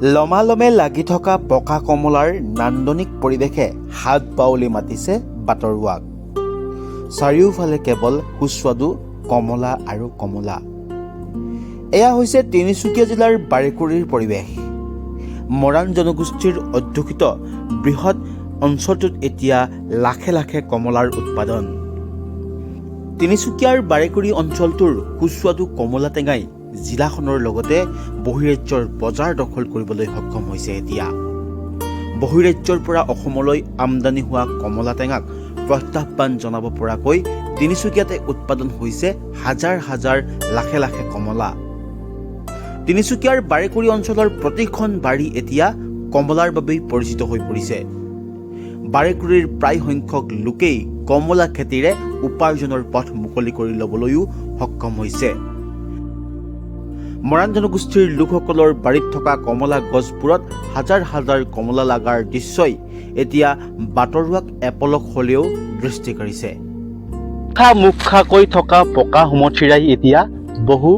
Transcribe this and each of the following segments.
লমালমে লাগি থকা পকা কমলাৰ নান্দনিক পৰিৱেশে হাত বাউলি মাতিছে বাটৰুৱাক। চাৰিওফালে কেৱল সুস্বাদু কমলা আৰু কমলা। এয়া হৈছে তিনিচুকীয়া জিলাৰ বাৰেকুৰিৰ পৰিৱেশ। মৰাণ জনগোষ্ঠীৰ অধ্যুষিত বৃহৎ অঞ্চলটোত এতিয়া লাখে লাখে কমলাৰ উৎপাদন। তিনিচুকীয়াৰ বাৰেকুৰি অঞ্চলটোৰ সুস্বাদু কমলা টেঙাই জিলাখনৰ লগতে বহিৰাজ্যৰ বজাৰ দখল কৰিবলৈ সক্ষম হৈছে। এতিয়া বহিৰাজ্যৰ পৰা অসমলৈ আমদানি হোৱা কমলা টেঙাক প্ৰত্যাহ্বান জনাব পৰাকৈ তিনিচুকীয়াতে উৎপাদন হৈছে হাজাৰ হাজাৰ লাখে লাখে কমলা। তিনিচুকীয়াৰ বাৰেকুৰি অঞ্চলৰ প্ৰতিখন বাৰী এতিয়া কমলাৰ বাবেই পৰিচিত হৈ পৰিছে। বাৰেকুৰিৰ প্ৰায় সংখ্যক লোকেই কমলা খেতিৰে উপাৰ্জনৰ পথ মুকলি কৰি ল'বলৈও সক্ষম হৈছে। মৰাণ জনগোষ্ঠীৰ লোকসকলৰ বাৰীত থকা কমলা গছবোৰত হাজাৰ হাজাৰ কমলা লগাৰ দৃশ্যই এতিয়া বাটৰুৱাক এপলক হ'লেও দৃষ্টি কাঢ়িছে। মুখ খাকৈ থকা পকা সুমথিৰাই এতিয়া বহু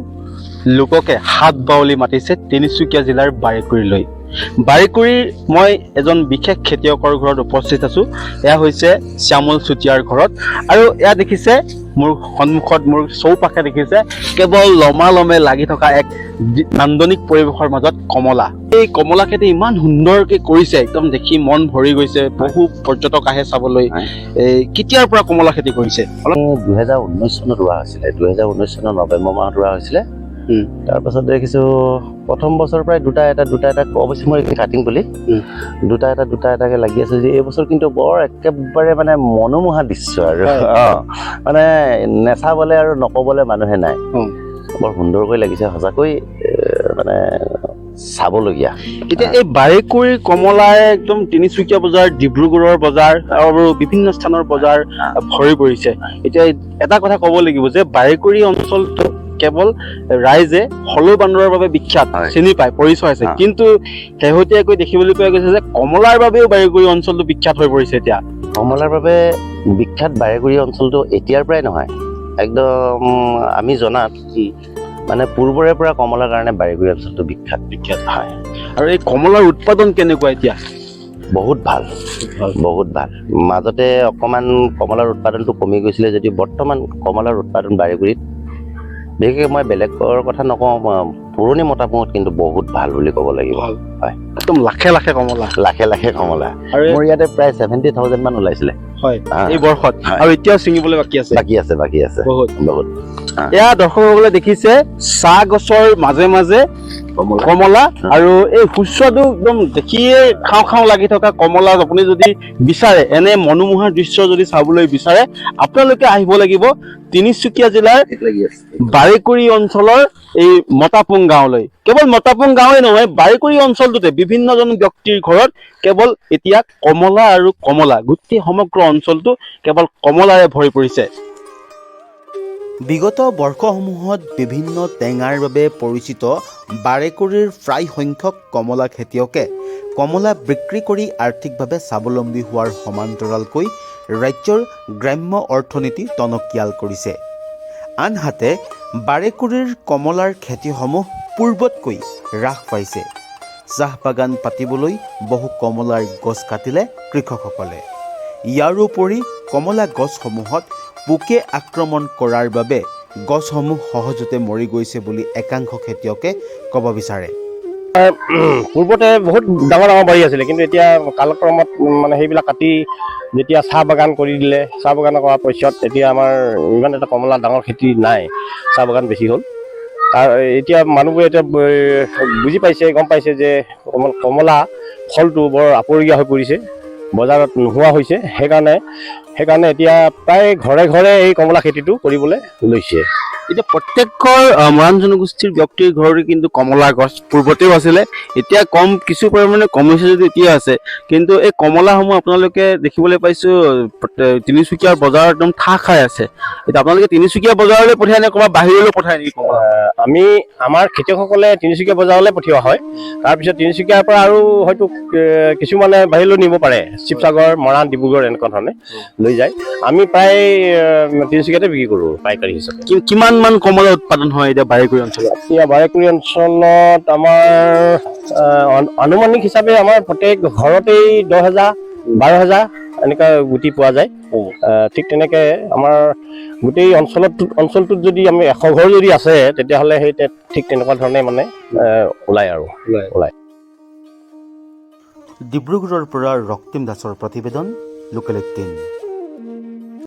লোককে হাত বাউলি মাতিছে তিনিচুকীয়া জিলাৰ বাৰেকুৰিলৈ। বাৰেকুৰিৰ মই এজন বিশেষ খেতিয়কৰ ঘৰত উপস্থিত আছোঁ। এয়া হৈছে শ্যামল চুতীয়াৰ ঘৰত। আৰু এয়া দেখিছে মোৰ সন্মুখত, মোৰ চৌপাশে দেখিছে কেৱল লমালমে লাগি থকা এক নান্দনিক পৰিৱেশৰ মাজত কমলা। এই কমলা খেতি ইমান সুন্দৰকৈ কৰিছে, একদম দেখি মন ভৰি গৈছে। বহু পৰ্যটক আহে চাবলৈ। কেতিয়াৰ পৰা কমলা খেতি কৰিছে? 2019 চনত ৰোৱা হৈছিলে। 2019 চনৰ নৱেম্বৰ মাহত ৰোৱা হৈছিলে। তাৰপাছত দেখিছোঁ প্ৰথম বছৰৰ পৰাই দুটা এটা অৱশ্যে মই কাটিং বুলি দুটা এটাকে লাগি আছে যে এই বছৰ কিন্তু বৰ একেবাৰে মানে মনোমোহা দৃশ্য আৰু মানে নেচাবলৈ আৰু নক'বলৈ মানুহে নাই। বৰ সুন্দৰকৈ লাগিছে সঁচাকৈ, মানে চাবলগীয়া। এতিয়া এই বাৰেকুৰিৰ কমলাই একদম তিনিচুকীয়া বজাৰ, ডিব্ৰুগড়ৰ বজাৰ আৰু বিভিন্ন স্থানৰ বজাৰ ভৰি পৰিছে। এতিয়া এটা কথা ক'ব লাগিব যে বাৰেকুৰি অঞ্চলটো কেৱল ৰাইজে হলৌ বান্দৰৰ বাবে বিখ্যাত, চিনি পায়, পৰিচয় আছে। কিন্তু শেহতীয়াকৈ দেখিবলৈ পোৱা গৈছে যে কমলাৰ বাবেও বাৰেকুৰি অঞ্চলটো বিখ্যাত হৈ পৰিছে। এতিয়া কমলাৰ বাবে বিখ্যাত বাৰেকুৰি অঞ্চলটো এতিয়াৰ পৰাই নহয়, একদম আমি জনাত মানে পূৰ্বৰে পৰা কমলাৰ কাৰণে বাৰেকুৰি অঞ্চলটো বিখ্যাত হয়। আৰু এই কমলাৰ উৎপাদন কেনেকুৱা এতিয়া? বহুত ভাল। মাজতে অকণমান কমলাৰ উৎপাদনটো কমি গৈছিলে যদিও বৰ্তমান কমলাৰ উৎপাদন বাৰেকুৰিত বিশেষকৈ মই বেলেগৰ কথা নকওঁ, পুৰণি মতামত কিন্তু বহুত ভাল বুলি ক'ব লাগিব। হয়, একদম লাখে লাখে কমলা। আৰু মোৰ ইয়াতে প্ৰায় 70,000 মান ওলাইছিলে এই বৰ্ষত, আৰু এতিয়াও ছিঙিবলৈ বাকী আছে বহুত। এয়া দৰ্শকসকলে দেখিছে চাহ গছৰ মাজে মাজে কমলা, আৰু এই সুস্বাদু একদম দেখিয়ে খাওঁ লাগি থকা কমলা আপুনি যদি বিচাৰে, এনে মনোমোহা দৃশ্য যদি চাবলৈ বিচাৰে, আপোনালোকে আহিব লাগিব তিনিচুকীয়া জিলাৰ বাৰেকুৰি অঞ্চলৰ এই মতাপুং গাঁৱলৈ। কেৱল মতাপুং গাঁৱে নহয়, বাৰেকুৰি অঞ্চলটোতে বিভিন্নজন ব্যক্তিৰ ঘৰত কেৱল এতিয়া কমলা আৰু কমলা, গোটেই সমগ্ৰ অঞ্চলটো কেৱল কমলাৰে ভৰি পৰিছে। বিগত বৰ্ষসমূহত বিভিন্ন টেঙাৰ বাবে পৰিচিত বাৰেকুৰিৰ প্ৰায় সংখ্যক কমলা খেতিয়কে কমলা বিক্ৰী কৰি আৰ্থিকভাৱে স্বাৱলম্বী হোৱাৰ সমান্তৰালকৈ ৰাজ্যৰ গ্ৰাম্য অৰ্থনীতি টনকিয়াল কৰিছে। আনহাতে বাৰেকুৰিৰ কমলাৰ খেতিসমূহ পূৰ্বতকৈ হ্ৰাস পাইছে। চাহ বাগান পাতিবলৈ বহু কমলাৰ গছ কাটিলে কৃষকসকলে। ইয়াৰোপৰি কমলা গছসমূহত পোকে আক্ৰমণ কৰাৰ বাবে গছসমূহ সহজতে মৰি গৈছে বুলি একাংশ খেতিয়কে ক'ব বিচাৰে। পূৰ্বতে বহুত ডাঙৰ বাৰী আছিলে, কিন্তু এতিয়া কালক্ৰমত মানে সেইবিলাক কাটি যেতিয়া চাহ বাগান কৰি দিলে, চাহ বাগান কৰাৰ পিছত এতিয়া আমাৰ ইমান এটা কমলা ডাঙৰ খেতি নাই, চাহ বাগান বেছি হ'ল। তাৰ এতিয়া মানুহবোৰে এতিয়া বুজি পাইছে, গম পাইছে যে কমলা ফলটো বৰ আপুৰুগীয়া হৈ পৰিছে, বজাৰত নোহোৱা হৈছে। সেইকাৰণে এতিয়া প্ৰায় ঘৰে ঘৰে এই কমলা খেতিটো কৰিবলৈ লৈছে। এতিয়া প্ৰত্যেকৰ মৰাণ জনগোষ্ঠীৰ ব্যক্তিৰ ঘৰতে কিন্তু কমলা গছ পূৰ্বতেও আছিলে, এতিয়া কিছু পৰিমাণে কমিছে যদি এতিয়া আছে। কিন্তু এই কমলাসমূহ আপোনালোকে দেখিবলৈ পাইছোঁ তিনিচুকীয়াৰ বজাৰত একদম ঠাহ খাই আছে। এতিয়া আপোনালোকে তিনিচুকীয়া বজাৰলৈ পঠিয়াই নে ক'ৰবাত বাহিৰলৈ পঠায় নেকি? আমাৰ খেতিয়কসকলে তিনিচুকীয়া বজাৰলৈ পঠিওৱা হয়। তাৰপিছত তিনিচুকীয়াৰ পৰা আৰু হয়তো কিছুমানে বাহিৰলৈ নিব পাৰে, শিৱসাগৰ, মৰাণ, ডিব্ৰুগড় এনেকুৱা ধৰণে লৈ যায়। আমি প্ৰায় তিনিচুকীয়াতে বিক্ৰী কৰোঁ পাইকাৰী হিচাপে। কিমান মান কমলা উৎপাদন হয় এতিয়া বাৰেকুৰি অঞ্চলত? এতিয়া বাৰেকুৰি অঞ্চলত আমাৰ আনুমানিক হিচাপে আমাৰ প্ৰত্যেক ঘৰতেই 10,000 12,000 এনেকুৱা গুটি পোৱা যায়। ঠিক তেনেকে আমাৰ গোটেই অঞ্চলটোত যদি আমি 100 ঘৰ যদি আছে তেতিয়াহ'লে সেই ঠিক তেনেকুৱা ধৰণে মানে ওলায় আৰু ওলায়। ডিব্ৰুগড়ৰ পৰা ৰক্তিম দাসৰ প্ৰতিবেদন, লোকেল 18।